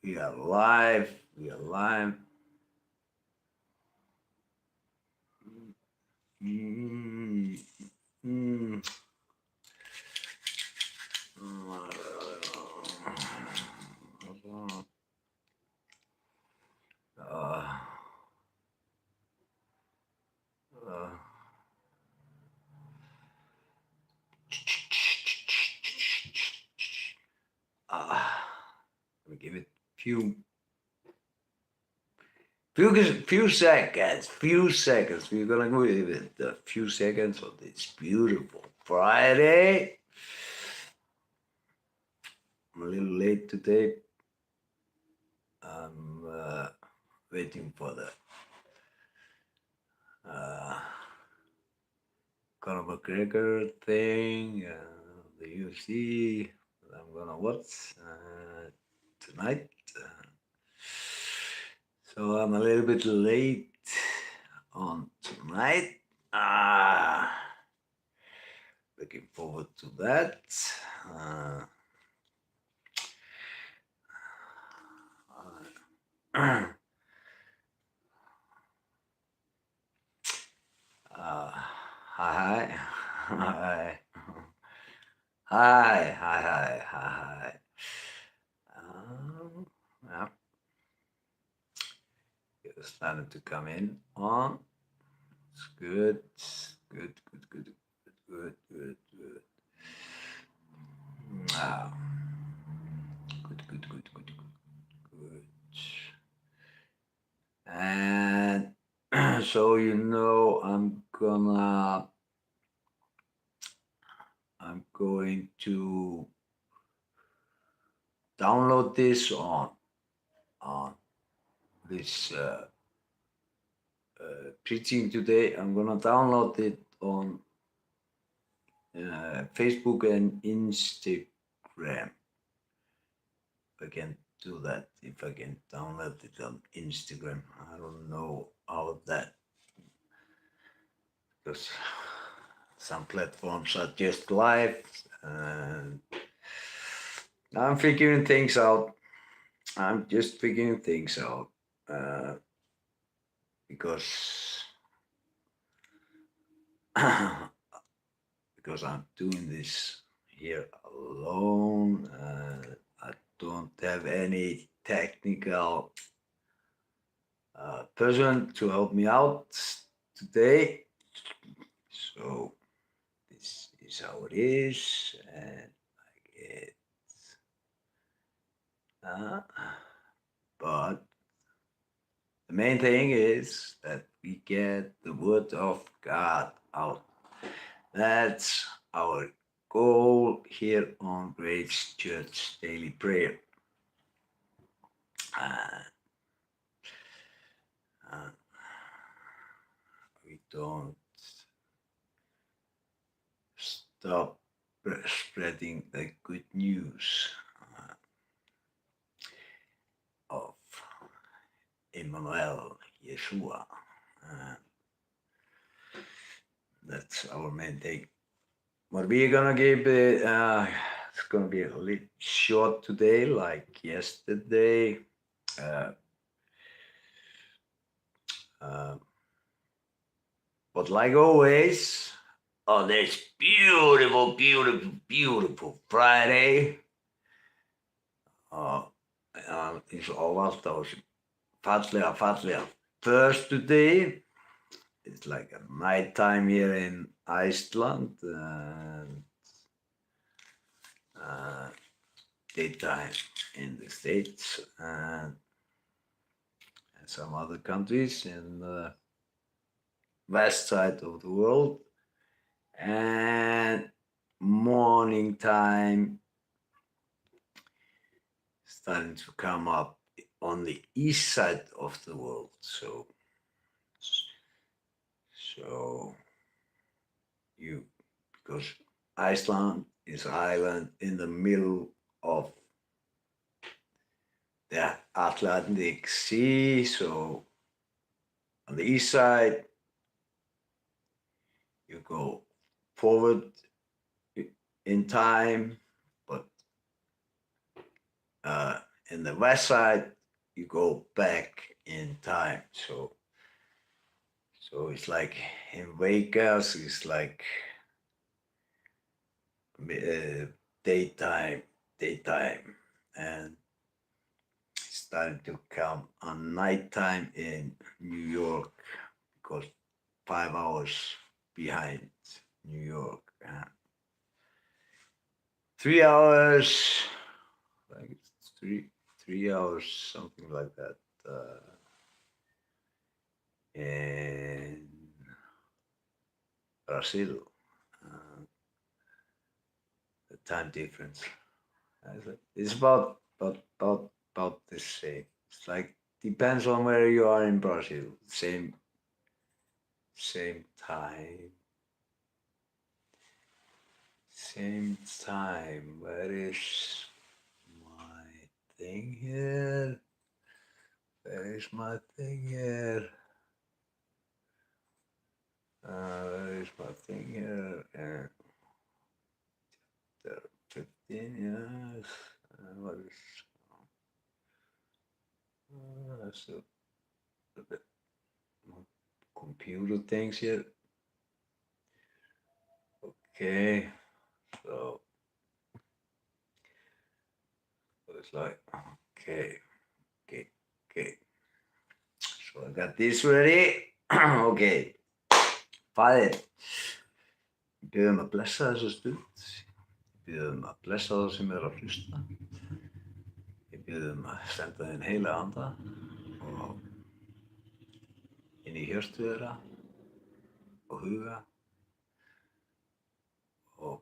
We are live. We are live. Mm, mm, uh, uh, uh, Let me give it few seconds. Few seconds. We're gonna go with it. A few seconds of this beautiful Friday. I'm a little late today. I'm waiting for the uh, Conor McGregor thing, the UFC that I'm gonna watch tonight. So I'm a little bit late on tonight. Looking forward to that. Uh, uh, hi, hi, hi. Yeah, it's starting to come in on. It's good, good, good, good, good, good, good. Ah, good, good, good, good, good, good. And so I'm going to download this on this preaching today. I'm gonna download it on Facebook and Instagram. If I can do that, if I can download it on Instagram, I don't know how that, because some platforms are just live, and I'm figuring things out. I'm just figuring things out because because I'm doing this here alone. I don't have any technical person to help me out today. So this is how it is, and I get. Uh, but the main thing is that we get the word of God out. That's our goal here on Grace Church Daily Prayer. Uh, uh, we don't stop spreading the good news of Emmanuel, Yeshua. Uh, that's our main thing. What we're gonna give it's gonna be a little short today, like yesterday. Uh, uh, but like always, on this beautiful, beautiful, beautiful Friday, uh, is almost those fallega first today. It's like a night time here in Iceland, and uh, daytime in the States, and some other countries in the west side of the world, and morning time starting to come up on the east side of the world. So you, because Iceland is an island in the middle of the Atlantic Sea. So on the east side, you go forward in time, but in the west side, you go back in time. So it's like in Vegas, it's like daytime, and starting to come on nighttime in New York because 5 hours behind New York. 3 hours, like it's three hours, something like that. In Brazil, the time difference. It's about the same. It's like depends on where you are in Brazil. Same time. Same time. Where is my thing here? Where is my thing here? Where is my thing here? 15 years. What is so the computer things here? Okay, so it's like okay. So I got this ready. Okay, Faðir, ég bið að blessa þessa stund. Ég bið að blessa það sem að hlusta. Ég bið að senda þinn heila anda og inn í hjörtu þeirra og huga og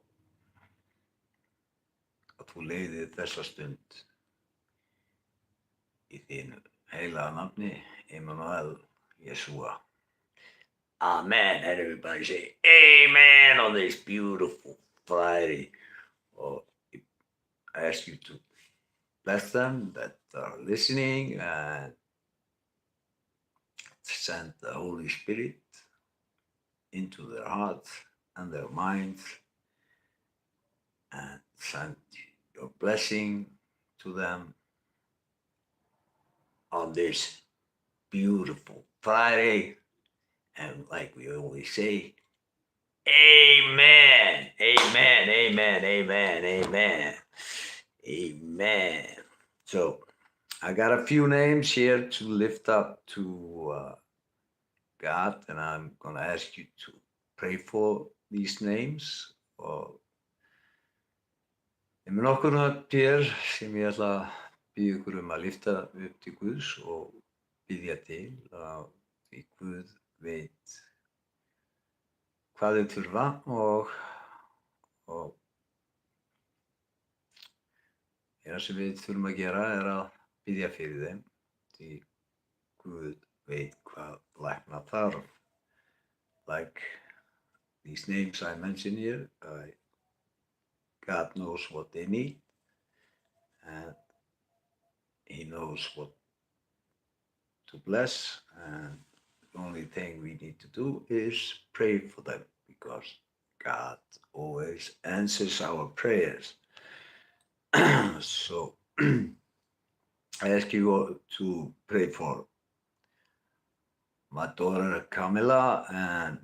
að þú leiðir þessa stund í þínu heilaga nafni, Immanuel Yeshua. Amen. And everybody say amen on this beautiful Friday. Or I ask you to bless them that are listening and send the Holy Spirit into their hearts and their minds and send your blessing to them on this beautiful Friday. And like we always say, amen, amen, amen, amen, amen, amen. So I got a few names here to lift up to God, and I'm going to ask you to pray for these names. Ég með nokkur nöfn hér sem ég ætla að biðja ykkur að lyfta upp til Guðs og biðja til að því Guð veit hvað þau þurfa og það sem við þurfum að gera að biðja fyrir þeim því Guð veit hvað lækna þarf. Like these names I mentioned here, God knows what they need and He knows what to bless, and the only thing we need to do is pray for them because God always answers our prayers. So I ask you all to pray for my daughter Camilla and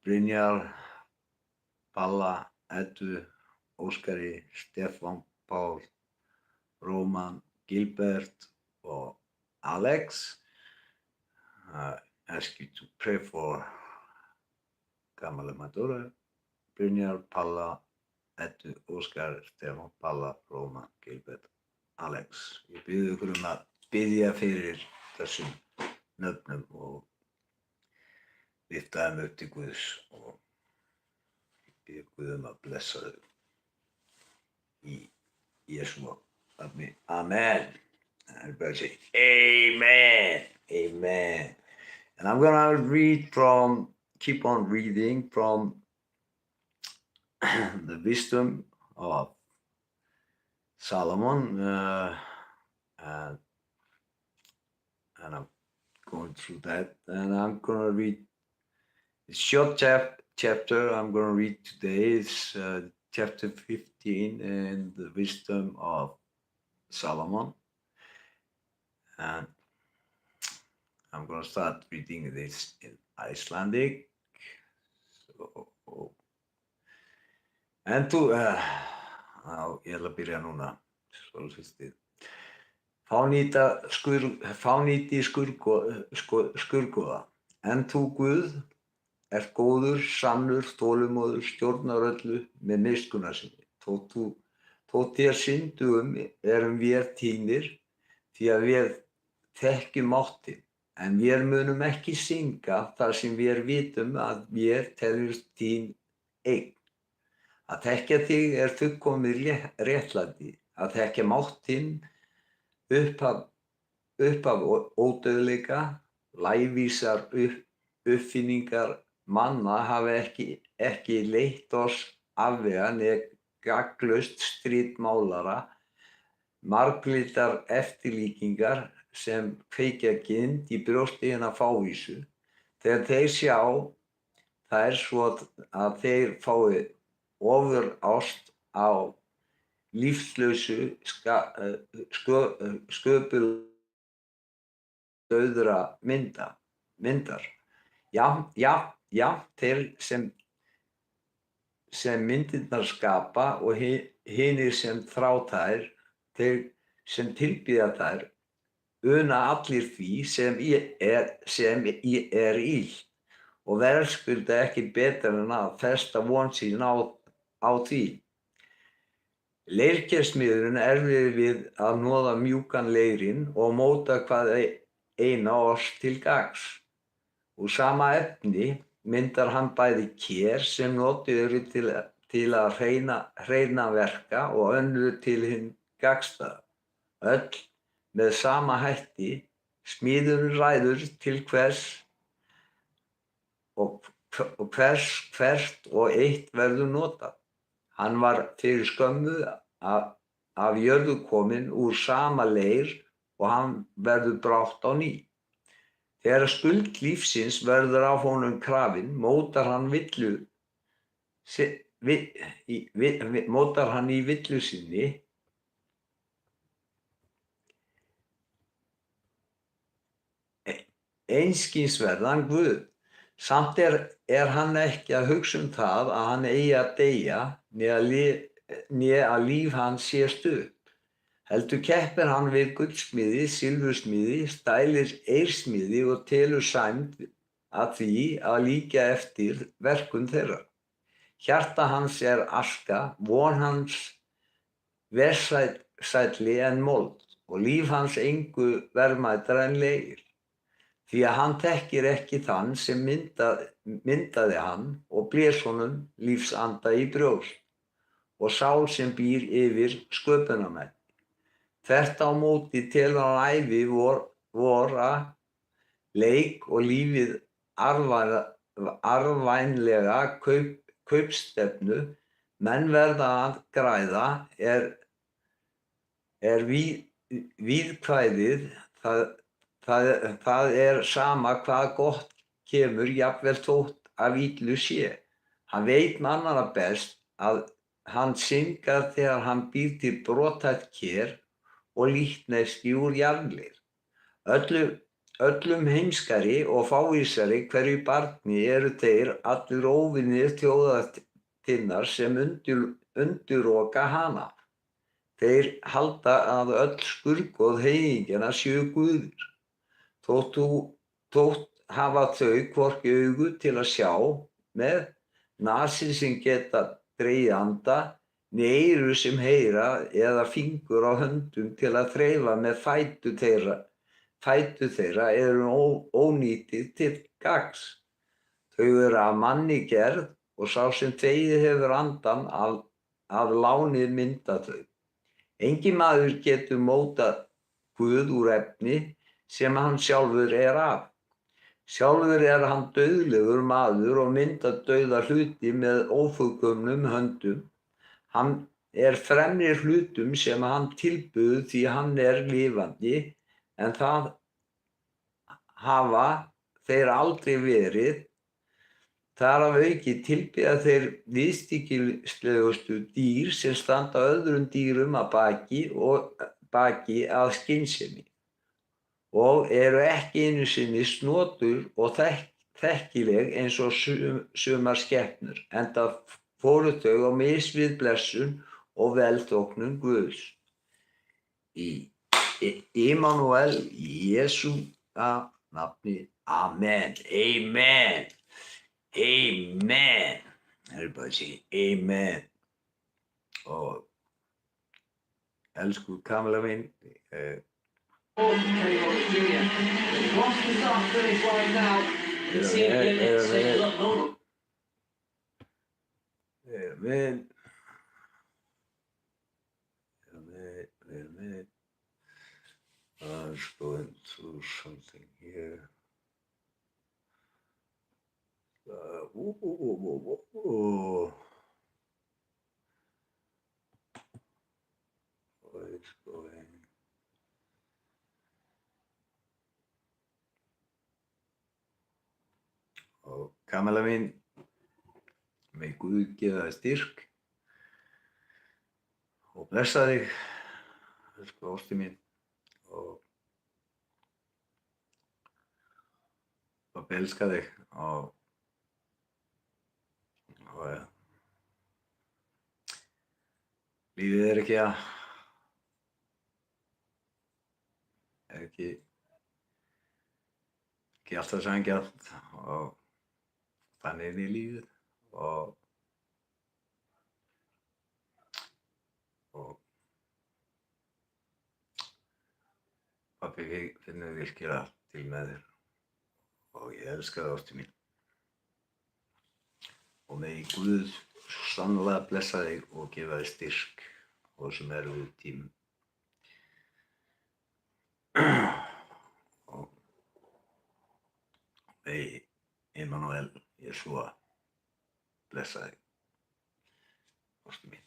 Brynjar, Palla, Eddu, Óskari, Stefán, Pál, Róman, Gilbert or Alex. I ask you to pray for Camilla, my daughter, Brynjar, Palla, Eddu, Óskar, Stefán, Palla, Róman, Gilbert, Alex. Ég bið ykkur að biðja fyrir þessum nöfnum og lyfta þeim upp til Guðs og bið Guð að blessa þau í Jesú nafni. Amen. Everybody say amen, amen. And I'm gonna keep on reading from the wisdom of Solomon, and I'm going through that, and I'm gonna read a short chapter I'm gonna read today. It's chapter 15 in the wisdom of Solomon. And I'm going to start reading this in Icelandic. So, en þú, ég ætla að byrja núna. Svolítið. Fánýti skurgoða. En þú Guð ert góður, sannur, þolinmóður, stjórnar öllu með miskunnar sinni. Þótt þér syndugum erum vér týnir, því að við þekkjum máttinn, en vér munum ekki synga þar sem vér vitum að vér teljumst þín eign. Að þekkja þig fullkomið réttlæti, að þekkja máttinn, upphaf ódauðleika, lævísar uppfinningar manna hafa ekki leitt oss afvega né gagnslaust stríð málara, marglitar eftirlíkingar sem kveikja gimd í brjósti hinna fávísu. Þegar þeir sjá þær svo að þeir fái ofurást á lífslausu sköpudauðra myndar. Jafnt þeir sem myndirnar skapa og hinir sem þrá þær, þeir sem tilbýða þær, una allir því sem er illt og verðskulda ekki betur en að festa von sín á því. Leirkersmiðurinn erfiði við að hnoða mjúkan leirinn og móta hvað eina oss til gagns. Úr sama efni myndar hann bæði ker sem notuð eru til að hreina verka og önnur til hinn gagnstæða. Öll með sama hætti, smíðurinn ræður til hvers og hvert og eitt verður notað. Hann var fyrir skömmu af jörðu kominn úr sama leir og hann verður brátt á ný. Þegar skuld lífsins verður af honum krafin, mótar hann í villu sinni einskisverðan Guð. Samt er hann ekki að hugsa það að hann eigi að deyja né að líf hans sé stutt. Heldur keppir hann við guldsmiði, silfursmiði, stælir eirsmiði og telur sæmd að því að líkja eftir verkum þeirra. Hjarta hans aska, von hans versælli en mold og líf hans engu verðmætara en leir. Því að hann þekkir ekki þann sem myndaði hann og blés honum lífsanda í brjóst og sál sem býr yfir sköpunarmenn. Þvert á móti telur hann ævi vora, leik og lífið arfvænlega kaupstefnu. Menn verða að græða víðkvæðið, það sama hvað gott kemur, jafnvel þótt af illu sé. Hann veit mannanna best að hann syngar þegar hann býr til brothætt ker og líkneski úr jarðleir. Öllum heimskari og fávísari hverju barni eru þeir allir óvinir þjóðarinnar sem undiroka hana. Þeir halda að öll skurgoð heiðingjanna séu guðir. Þótt hafa þau hvorki augu til að sjá með, nasir sem geta dregið anda, né eyru sem heyra eða fingur á höndum til að þreifa með fætur þeirra eru ónýtir til gagns. Þau eru af manni gerð og sá sem þegið hefur andan að lánið mynda þau. Enginn maður getur mótað Guð úr efni sem hann sjálfur af. Sjálfur hann dauðlegur maður og myndar dauða hluti með ófullkomnum höndum. Hann fremri hlutum sem hann tilbuð því hann lifandi, en það hafa þeir aldrei verið. Þar af auki tilbiðja þeir viðstyggilslegustu dýr sem standa öðrum dýrum að baki að skynsemi og eru ekki einu sinni snotur og þekkileg eins og sumar skepnur, enda fóru þau á mis við blessun og velþóknun Guðs. Immanuel, Jesú nafni, amen, amen, amen. Everybody say amen. Og elsku Kamilla mín, amen. I'm just going through something here. What is going? Og Kamilla mín, með Guð gefa þér styrk og blessa þig, elsku ásti mín, og elska þig og ja. Lífið er ekki alltaf sanngjarnt og þannig er í lífið og pabbi finnur virkilega til með þér og ég elska þig, ástu mín, og megi Guð sannlega blessa þig og gefa þig styrk á þessum erfiðu tímum. Og megi Immanuel, Jesúa, blessa þig, ástu mín.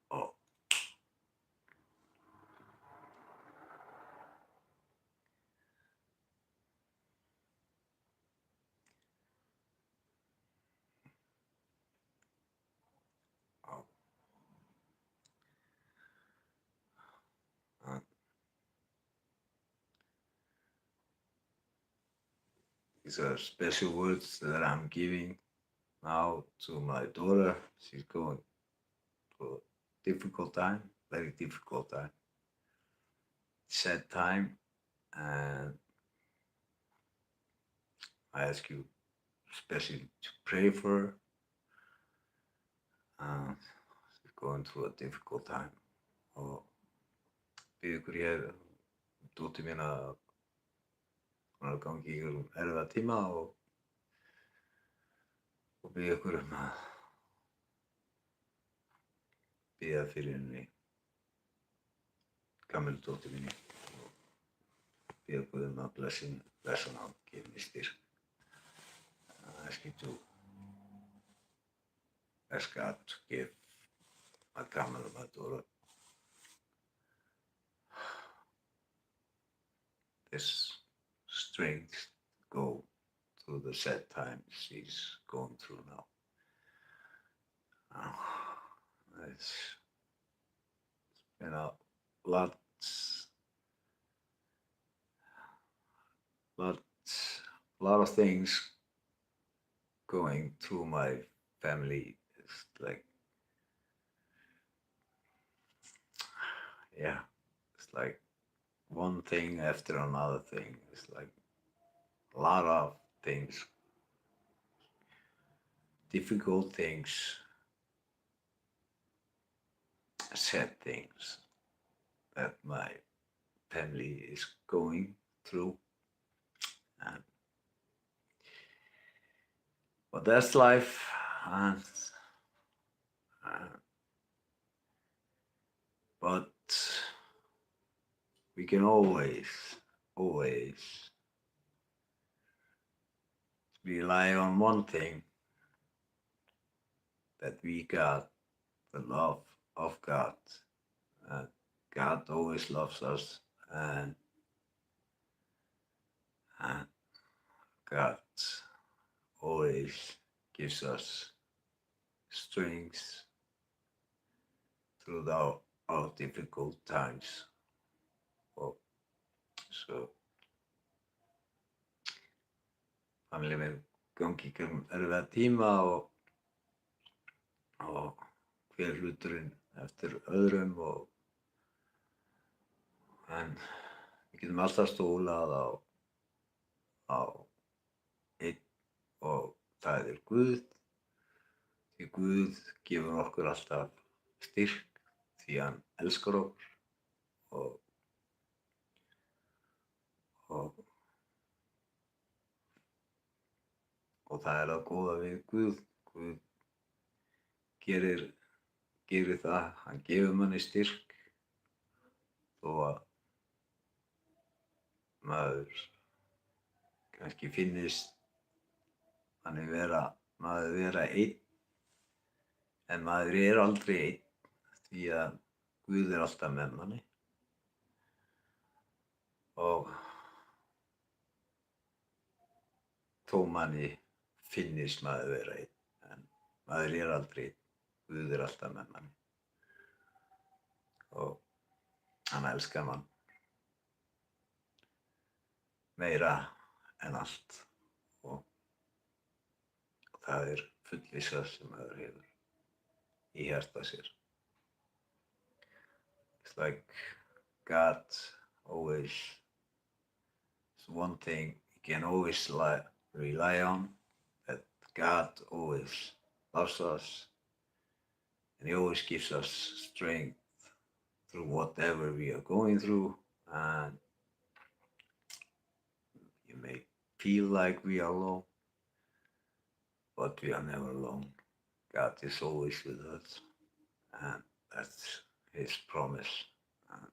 Og these are special words that I'm giving now to my daughter. She's going through a difficult time, very difficult time, sad time, and I ask you especially to pray for her. She's going through a difficult time. Og bið ykkur hér, dóttir mín að hún er að gangi í erfiða tíma og bið ykkur að biðja fyrir henni, Kamilu dóttur minni, og biðja Guð að blessa hana og gefa henni styrk. I ask you to ask God to give my Kamilu, my daughter, this strength to go through the sad times she's going through now. It's been a lot of things going through my family. It's like, yeah, it's like one thing after another thing. It's like a lot of things, difficult things, sad things that my family is going through. But that's life, and but we can always rely on one thing, that we got the love of God. God always loves us, and God always gives us strength through our difficult times. og svo familja minn gangi gegnum erfiða tíma og hver hluturinn eftir öðrum en við getum alltaf stólað á einn og það Guð. Því Guð gefur okkur alltaf styrk því hann elskar okkur og það það góða við Guð. Guð gerir það, hann gefur manni styrk þó að maður kannski finnist maður vera einn, en maður aldrei einn því að Guð alltaf með manni og þó manni finnist maður vera einn, en maður aldrei einn, Guð alltaf með manni og hann elskar mann meira en allt og það fullvissa sem maður hefur í hjarta sér. It's like God always is one thing you can always rely on, that God always loves us and he always gives us strength through whatever we are going through, and you may feel like we are alone, but we are never alone. God is always with us, and that's his promise, and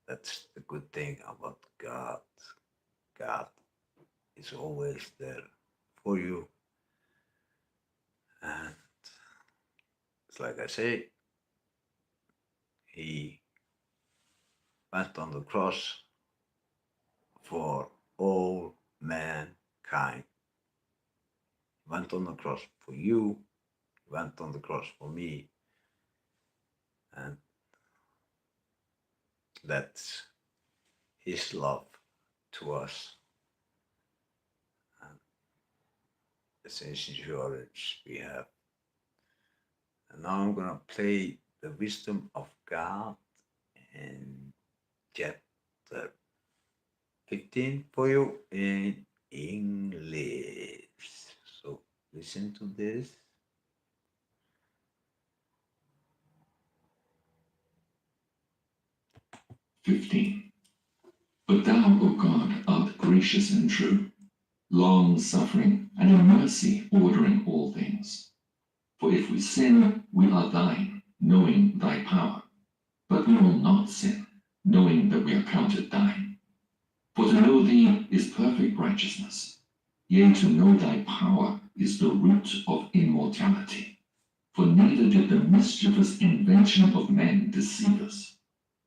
that's the good thing about God. God is always there for you, and it's like I say, he went on the cross for all mankind. He went on the cross for you, he went on the cross for me, and that's his love to us. And it's an insurance we have. And now I'm gonna play the wisdom of God in chapter 15 for you in English. So listen to this. 15. But thou, O God, art gracious and true, long-suffering and in mercy ordering all things. For if we sin, we are thine, knowing thy power. But we will not sin, knowing that we are counted thine. For to know thee is perfect righteousness. Yea, to know thy power is the root of immortality. For neither did the mischievous invention of men deceive us,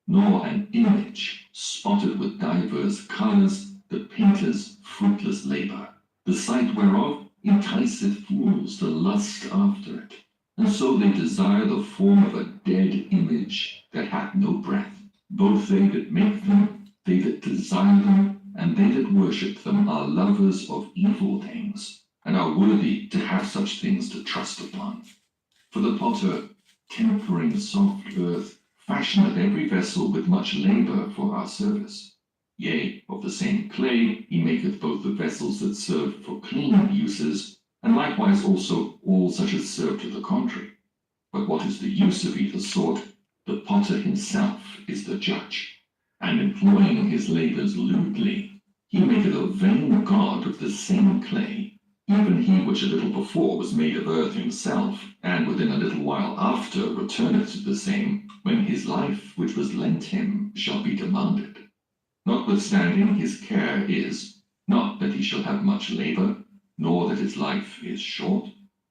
nor an image spotted with divers colours, the painter's fruitless labour, the sight whereof enticeth fools to lust after it. And so they desire the form of a dead image that hath no breath. Both they that make them, they that desire them, and they that worship them are lovers of evil things, and are worthy to have such things to trust upon. For the potter, tempering soft earth, fashioneth every vessel with much labour for our service. Yea, of the same clay he maketh both the vessels that serve for clean uses, and likewise also all such as serve to the contrary. But what is the use of either sort, the potter himself is the judge. And employing his labours lewdly, he maketh a vain god of the same clay, even he which a little before was made of earth himself, and within a little while after returneth to the same, when his life which was lent him shall be demanded. Notwithstanding his care is, not that he shall have much labour, nor that his life is short,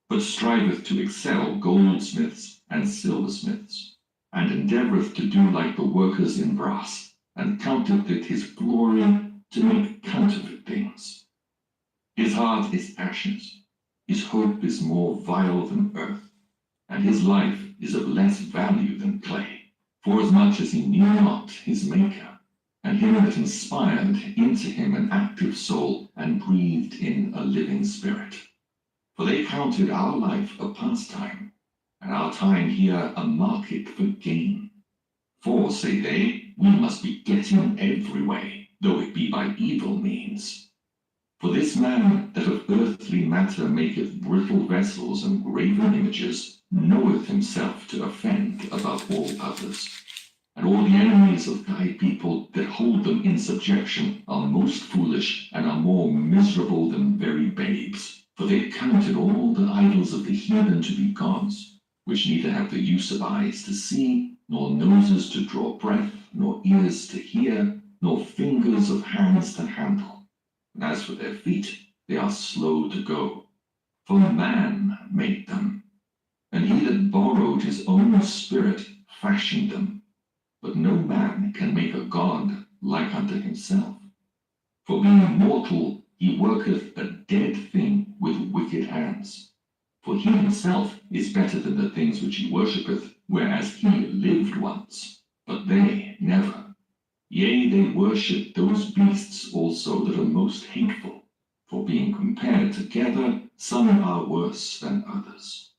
but striveth to excel goldsmiths and silversmiths, and endeavoureth to do like the workers in brass, and counteth it his glory to make counterfeit things. His heart is ashes, his hope is more vile than earth, and his life is of less value than clay, forasmuch as he knew not his Maker. him that inspired into him an active soul and breathed in a living spirit. For they counted our life a pastime, and our time here a market for gain. For, say they, we must be getting every way, though it be by evil means. For this man that of earthly matter maketh brittle vessels and graven images knoweth himself to offend above all others. And all the enemies of thy people that hold them in subjection are most foolish and are more miserable than very babes. For they counted all the idols of the heathen to be gods, which neither have the use of eyes to see, nor noses to draw breath, nor ears to hear, nor fingers of hands to handle. And as for their feet, they are slow to go. For man made them, and he that borrowed his own spirit fashioned them. But no man can make a god like unto himself. For being mortal, he worketh a dead thing with wicked hands. For he himself is better than the things which he worshippeth, whereas he lived once, but they never. Yea, they worship those beasts also that are most hateful, for being compared together, some are worse than others.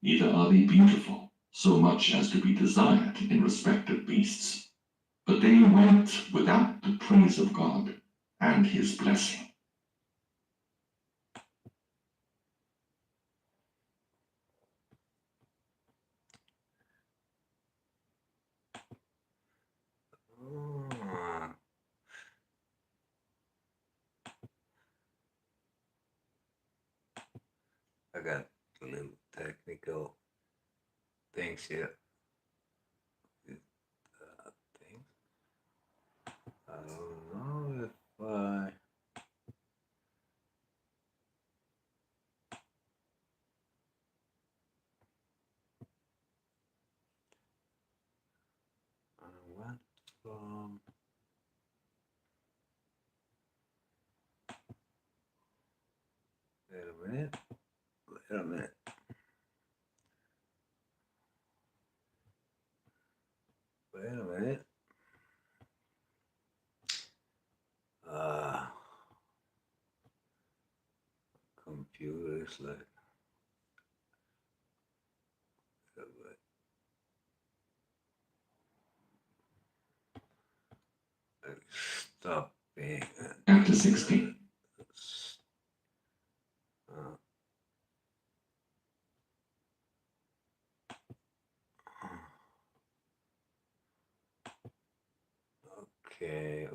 Neither are they beautiful, so much as to be desired in respect of beasts. But they went without the praise of God and his blessing. Ah, I got a little technical things here. Things. I don't know if I. Went from. Wait a minute. Wait a minute. Wait a minute. Computers like. Stop being. Chapter 16. Okay.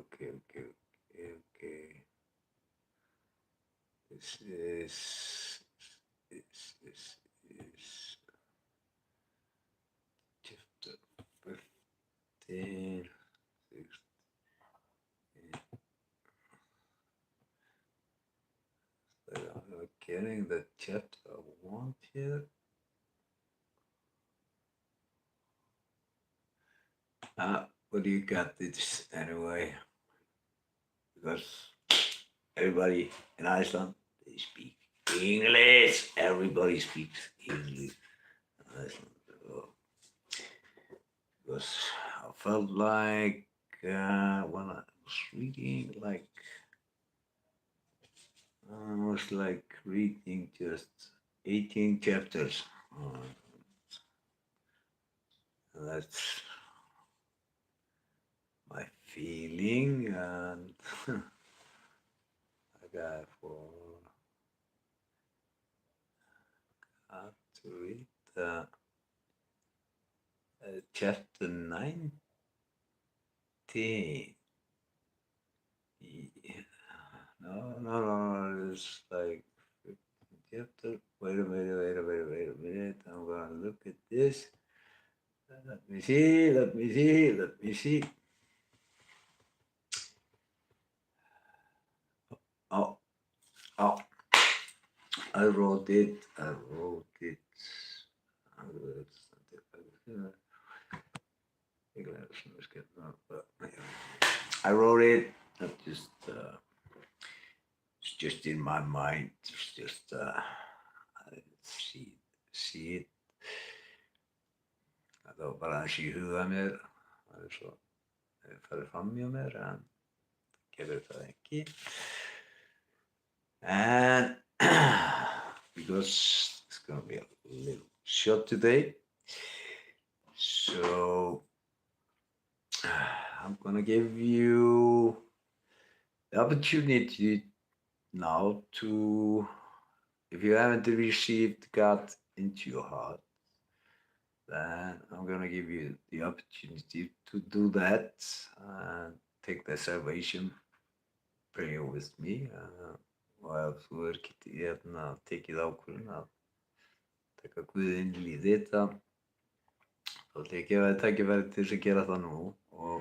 This is chapter 15, 16. But I'm not getting the chapter I want here. What do you got this anyway? Because everybody in Iceland, they speak English. Everybody speaks English in Iceland. Because I felt like when I was reading, like I was like reading just 18 chapters. That's my feeling, and I got to read chapter 19. Yeah. No, it's like chapter. Wait a minute. I'm gonna look at this. Let me see. Oh, I wrote it. I wrote it. Not just. It's just in my mind. It's just. I didn't see it. Það var bara aðeins í huga mér. Það er svo. Það farið fram hjá mér en gerðu það ekki. And because it's going to be a little short today, so I'm going to give you the opportunity now to, if you haven't received God into your heart, then I'm going to give you the opportunity to do that and take the salvation prayer with me. Og ef þú tekið ákvörðun að taka Guð inn í lífið þitt, þá ætla ég að gefa þér tækifæri til þess að gera það nú og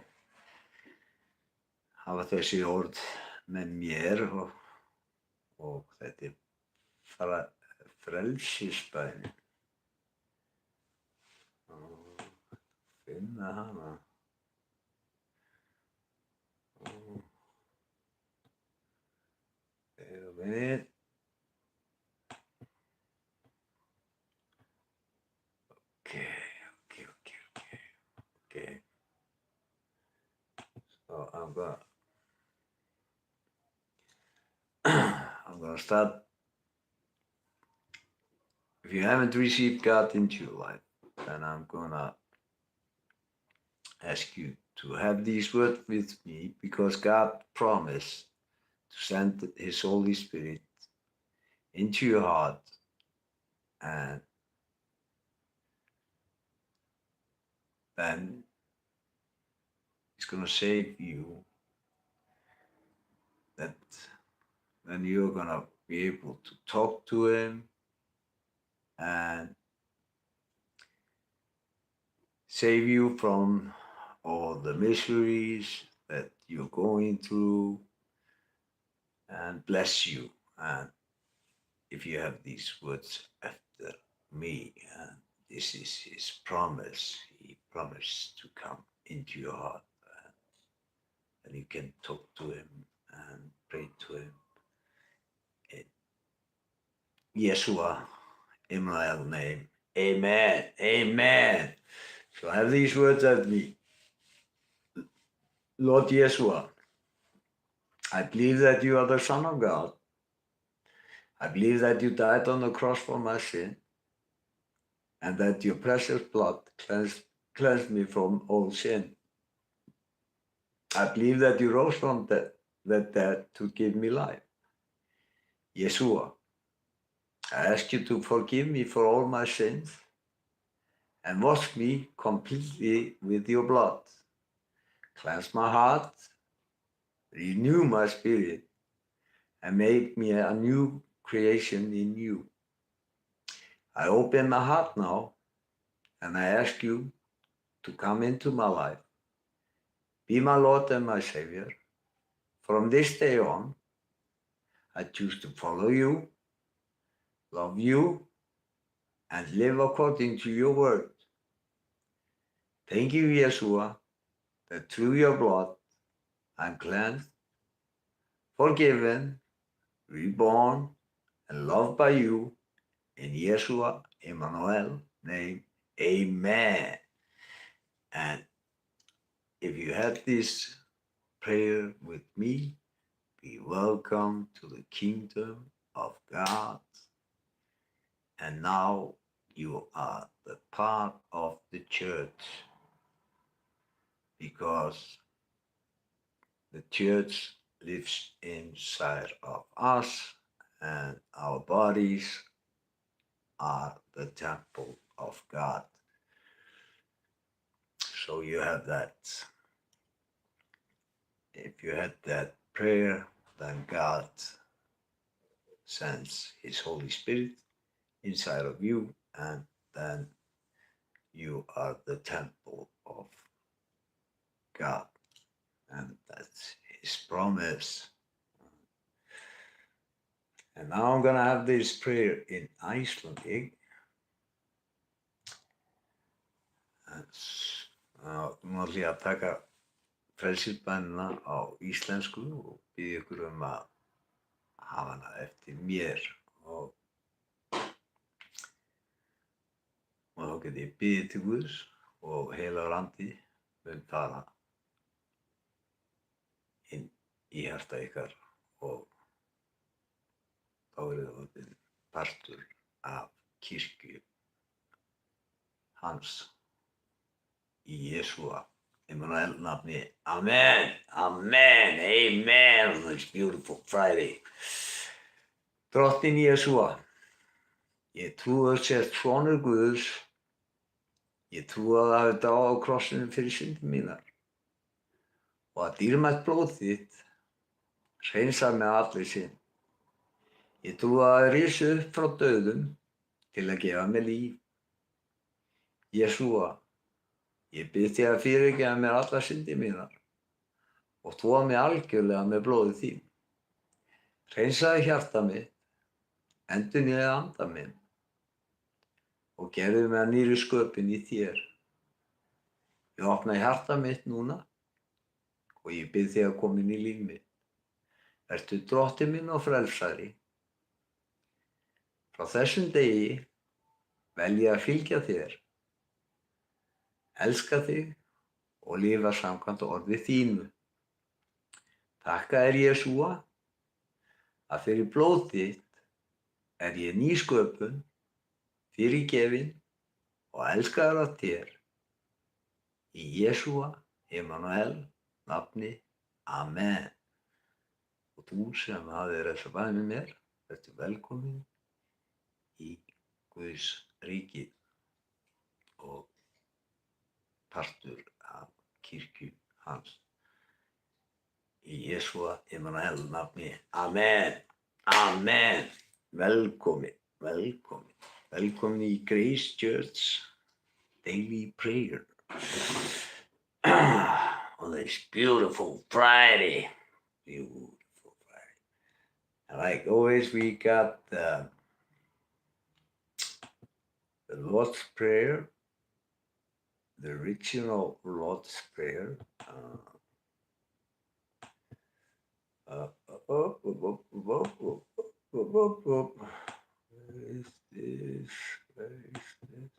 hafa þessi orð með mér og þetta er frelsisbænin. Finna hana. Wait a minute. Okay. So I'm gonna start. If you haven't received God into your life, then I'm gonna ask you to have these words with me, because God promised to send His Holy Spirit into your heart, and then He's gonna save you. That then you're gonna be able to talk to Him and save you from all the miseries that you're going through and bless you. And if you have these words after me, and this is His promise, He promised to come into your heart, and you can talk to Him and pray to Him in Yeshua Emmanuel name. Amen. Amen. So have these words of me. Lord Yeshua, I believe that you are the Son of God. I believe that you died on the cross for my sin, and that your precious blood cleansed me from all sin. I believe that you rose from the dead to give me life. Yeshua, I ask you to forgive me for all my sins and wash me completely with your blood. Cleanse my heart, renew my spirit, and make me a new creation in you. I open my heart now, and I ask you to come into my life. Be my Lord and my Savior. From this day on, I choose to follow you, love you, and live according to your word. Thank you, Yeshua, that through your blood I'm cleansed, forgiven, reborn, and loved by you. In Yeshua Emmanuel name, amen. And if you had this prayer with me, be welcome to the kingdom of God. And now you are the part of the church, because the church lives inside of us, and our bodies are the temple of God. So you have that. If you had that prayer, then God sends His Holy Spirit inside of you, and then you are the temple of God. And that's His promise. And now I'm going to have this prayer in Icelandic. Nú ætlum ég að taka frelsisbænina á íslensku og biðja ykkur að hafa hana eftir mér. Og þá get ég biðið til Guðs og heilagur andi mun fara inn í hjarta ykkar og þá eru það orðin partur af kirkju hans í Jesúa Immanuel nafni. Amen, amen, amen on this beautiful Friday. Drottinn Jesúa, ég trúi að þú sért sonur Guðs. Ég trúi að það hafi dáið á krossinum fyrir syndir mínar og að dýrmætt blóð þitt hreinsar mig af allri synd. Ég trúi að það risi upp frá dauðum til að gefa mér líf. Jesúa, ég bið þig að fyrirgefa mér allar syndir mínar og þvoa mig algjörlega með blóði þín. Hreinsaðu hjarta mitt, endurnýjaðu anda minn og gerðu mig að nýrri sköpun í þér. Ég opna hjarta mitt núna og ég bið þig að koma inn í líf mitt. Vertu drottinn minn og frelsari. Frá þessum degi velja að fylgja þér, elska þig og lifa samkvæmt orði þínu. Þakka þér Jesúa að fyrir blóð þitt er ég ný sköpun, fyrirgefin og elskaður af þér. Í Jesúa Immanuel nafni. Amen. Og þú sem hafðir þessa bæn með mér, vertu velkomin í Guðs ríkið og partur af kirkju hans. Í Jesúa Immanuel nafni. Amen. Amen. Velkomin, velkomin. Velkomin í Grace Church Daily Prayer on this beautiful Friday. Beautiful Friday. And like always, we got the Lord's Prayer, the original Lord's Prayer. Where is this? Where is this?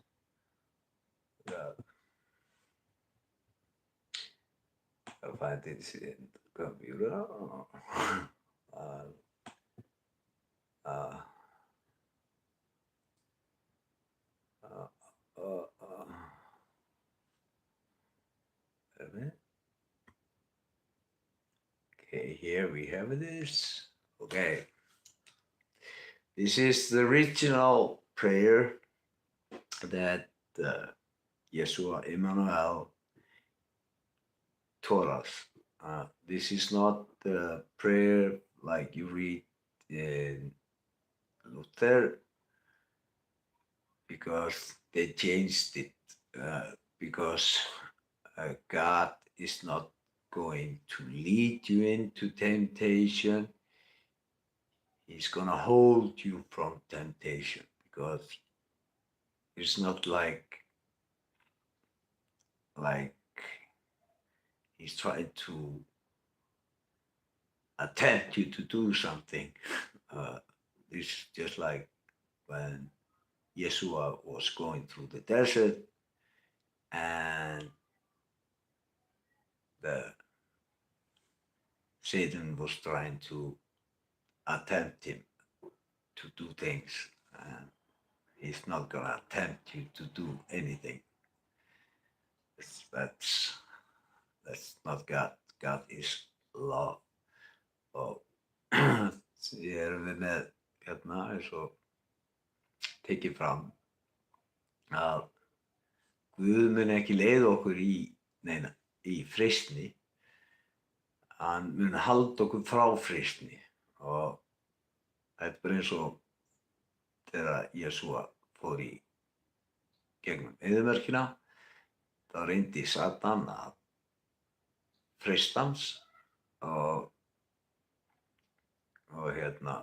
Yeah. I'll find this in the computer. Wait a minute. Okay, here we have this. Okay. This is the original prayer that Yeshua Immanuel taught us. This is not the prayer like you read in Luther, because they changed it, because God is not going to lead you into temptation. He's going to hold you from temptation, because it's not like he's trying to attempt you to do something. This is just like when Yeshua was going through the desert and Satan was trying to attempt him to do things. He's not going to attempt you to do anything. That's not God. God is love. Og ég við með hérna eins og tekið fram að Guð mun ekki leiða okkur í freistni. Hann mun halda okkur frá freistni. Og þetta bara eins og þegar Jesúa fór í gegnum eyðimörkina, þá reyndi Satan að freista hans og hérna,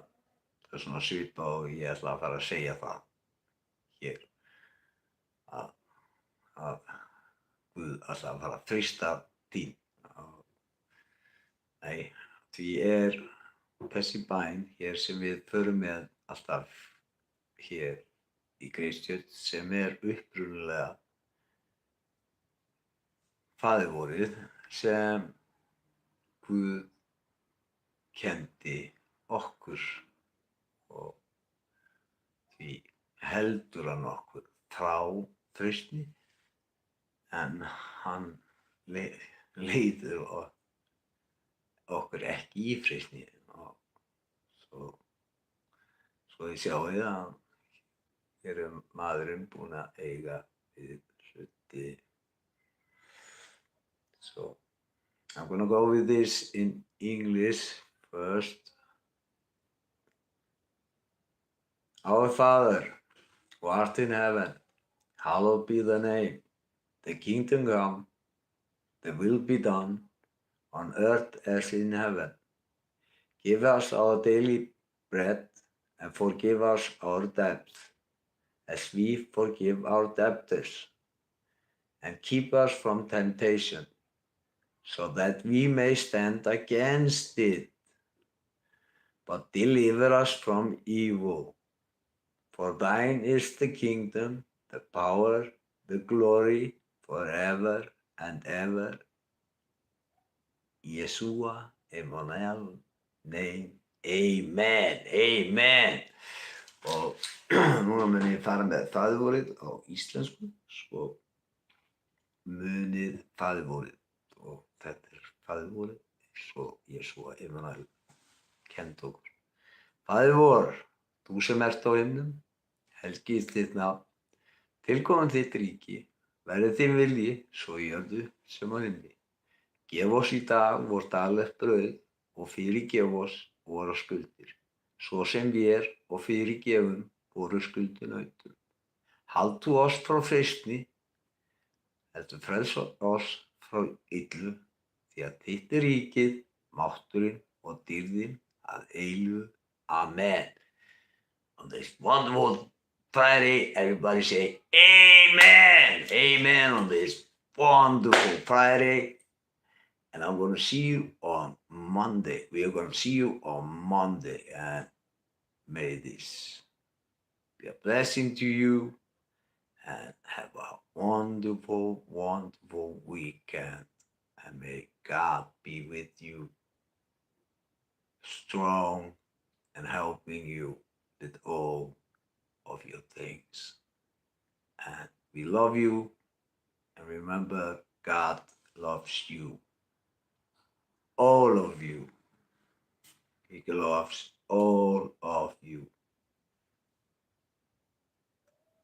það er svona svipað og ég ætla að fara að segja það hér, að Guð ætla að fara að freista þín. Nei, því þessi bæn hér sem við förum með alltaf hér í Grace Church, sem upprunalega Faðir vorið sem Guð kendi okkur og því heldur hann okkur frá freistni en hann leiðir okkur ekki í freistni og svo þið sjáið að hér maðurinn búinn að eiga við hluti. So I'm gonna go with this in English first. Our Father, who art in heaven, hallowed be thy name. The kingdom come, the will be done, on earth as in heaven. Give us our daily bread, and forgive us our debts, as we forgive our debtors. And keep us from temptation, so that we may stand against it. But deliver us from evil. For thine is the kingdom, the power, the glory, forever and ever. Yeshua, Emmanuel, name, amen, amen. Og núna mun ég fara með faðirvorið á íslensku, svo munið faðirvorið og þetta er faðirvorið, svo Yeshua, Emmanuel, kennt okkur. Faðir vor, þú sem ert á himnum, helgist þitt nafn, tilkomin þitt ríki, verði þinn vilji, svo í jörðu sem á himni. Gef oss í dag vort daglegt brauð og fyrirgef oss vorar skuldir, svo sem vér og fyrirgefum voru skuldunautum. Haltu oss frá freistni, heldur frelsa oss frá illu, því að þitt er ríkið, mátturinn og dýrðin að eilífu. Amen. On this wonderful Friday, everybody say amen, amen on this wonderful Friday. And I'm going to see you on Monday. We are going to see you on Monday. And may this be a blessing to you. And have a wonderful, wonderful weekend. And may God be with you, strong and helping you with all of your things. And we love you. And remember, God loves you. All of you. He loves all of you.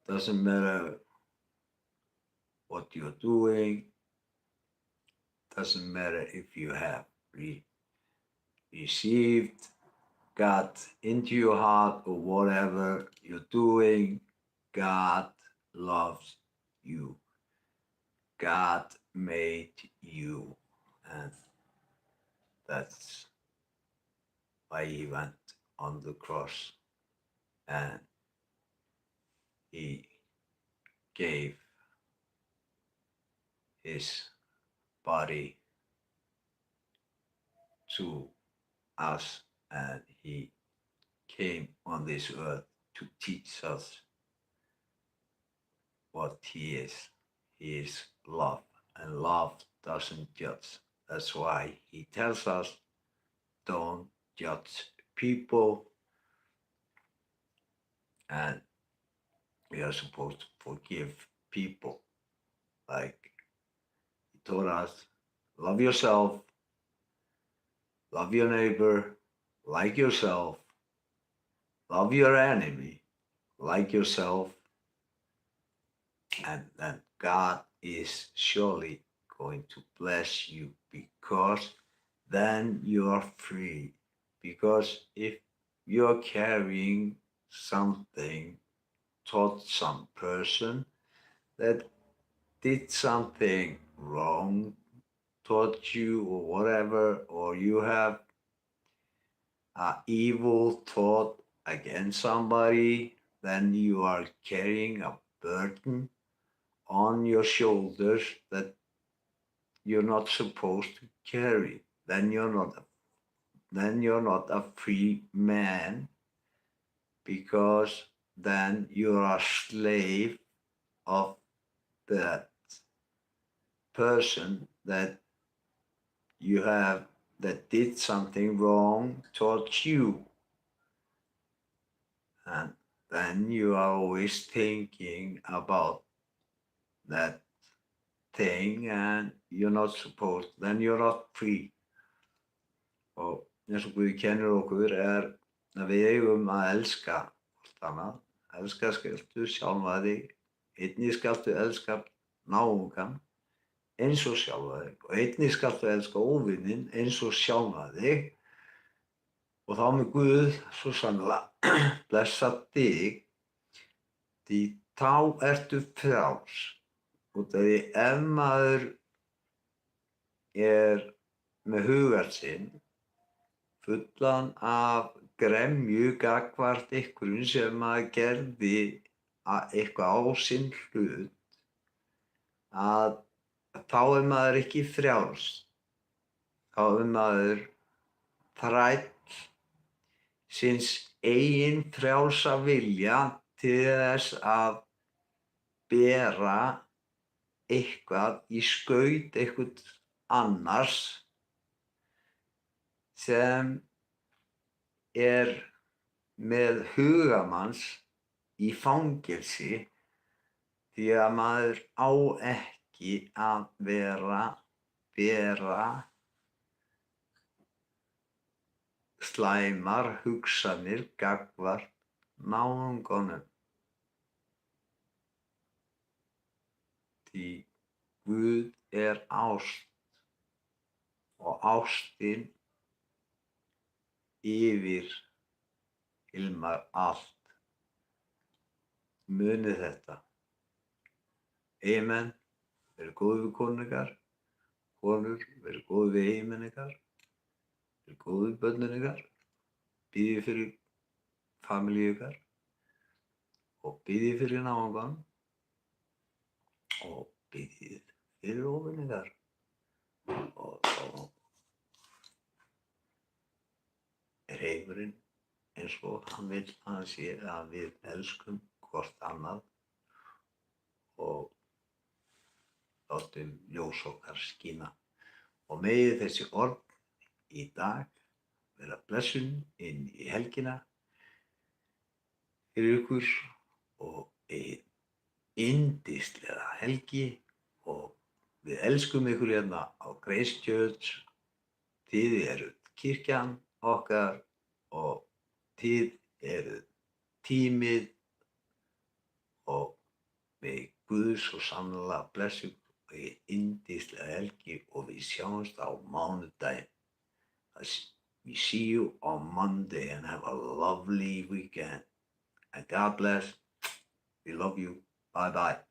Doesn't matter what you're doing. Doesn't matter if you have received God into your heart or whatever you're doing. God loves you. God made you. And that's why he went on the cross and he gave his body to us, and he came on this earth to teach us what he is. He is love, and love doesn't judge. That's why he tells us, don't judge people, and we are supposed to forgive people. Like he told us, love yourself, love your neighbor like yourself, love your enemy like yourself, and then God is surely going to bless you, because then you are free. Because if you're carrying something toward some person that did something wrong towards you or whatever, or you have an evil thought against somebody, then you are carrying a burden on your shoulders that you're not supposed to carry. Then you're not a free man, because then you're a slave of that person that you have that did something wrong towards you. And then you are always thinking about that thing and then you're not free. Og eins og Guð kennir okkur að við eigum að elska hvort annað. Elska skaltu sjálfa þig, einnig skaltu elska náungan eins og sjálfa þig og einnig skaltu elska óvininn eins og sjálfa þig. Og þá mun Guð svo sannlega blessa þig, því þá ertu frjáls. Út af því ef maður er með hugar sinn fullan af gremju gagnvart einhverjum sem maður gerði eitthvað á sinn hlut, að þá er maður ekki frjáls. Þá er maður þræll síns eigin frjálsa vilja til þess að bera eitthvað í skaut einhvern annars sem er með hugamanns í fangelsi, því að maður á ekki að bera slæmar hugsanir gagnvart náunganum. Því Guð er ást og ástin yfirhylmar allt. Munið þetta. Amen. Verið góð við konur ykkar. Konur, verið góð við eiginmenn ykkar. Verið góð við börnin ykkar. Biðjið fyrir familíu ykkar. Og biðjið fyrir náungan. Og biðjið fyrir óvin ykkar. Og þá er heimurinn eins og hann vill að hann sé að við elskum hvort annað og látum ljós okkar skína. Og megi þessi orð í dag vera blessun inn í helgina fyrir ykkur og ein yndislega helgi, og við elskum ykkur hérna á Grace Church. Þið eruð kirkjan okkar og þið eruð tímið, og megi Guð svo sannlega blessa ykkur í yndislega helgi og við sjáumst á mánudaginn. We see you on Monday and have a lovely weekend. And God bless. We love you. Bye bye.